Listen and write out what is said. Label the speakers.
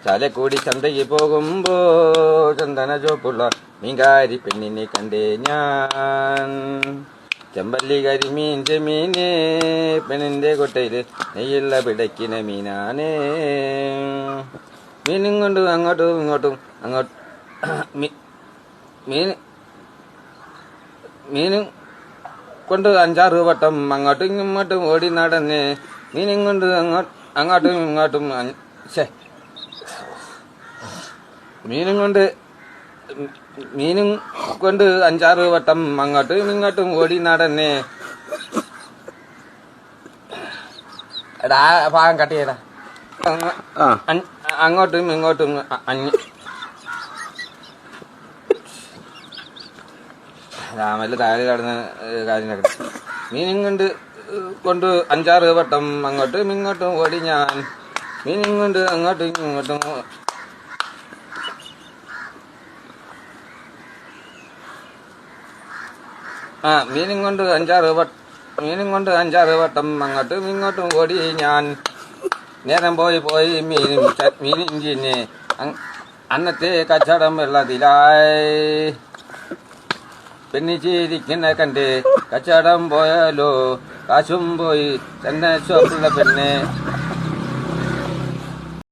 Speaker 1: ചാലക്കുടി ചന്തയ്ക്ക് പോകുമ്പോ ചന്ദന ചോപ്പുള്ള മീൻകാരി പെണ്ണിനെ കണ്ടേ ഞാൻ. ചെമ്പല്ലി കരിമീൻ ചെമീന് പെണ്ണിന്റെ കൊട്ടയില് നെയ്യുള്ള പിടയ്ക്കുന്ന മീനാനേ. മീനും കൊണ്ട് അങ്ങോട്ടും ഇങ്ങോട്ടും മീനും കൊണ്ട് 5-6 വട്ടം അങ്ങോട്ടും ഇങ്ങോട്ടും ഓടി നടന്ന് മീനും കൊണ്ട് അങ്ങോട്ടും ഇങ്ങോട്ടും മീനും കൊണ്ട് 5-6 വട്ടം അങ്ങോട്ടും ഇങ്ങോട്ടും ഓടി നടന്ന്. എടാ ഭാഗം കട്ട് ചെയ്യടാ. അങ്ങോട്ടും ഇങ്ങോട്ടും രാമല് താഴെ കടന്ന് കാര്യം മീനും കൊണ്ട് 5-6 വട്ടം അങ്ങോട്ടും ഇങ്ങോട്ടും ഓടി ഞാൻ. മീനും കൊണ്ട് അങ്ങോട്ടും ഇങ്ങോട്ടും മീനും കൊണ്ട് 5-6 വട്ടം അങ്ങോട്ടും ഇങ്ങോട്ടും ഓടി ഞാൻ. നേരം പോയി മീനും ചിന്നെ അന്നത്തെ കച്ചവടം വെള്ളത്തിലായി. പെണ്ണിച്ചിരിക്കുന്ന കണ്ട് കച്ചവടം പോയാലോ കാശും പോയി തന്നെ ഷോപ്പുള്ള പെണ്ണ്.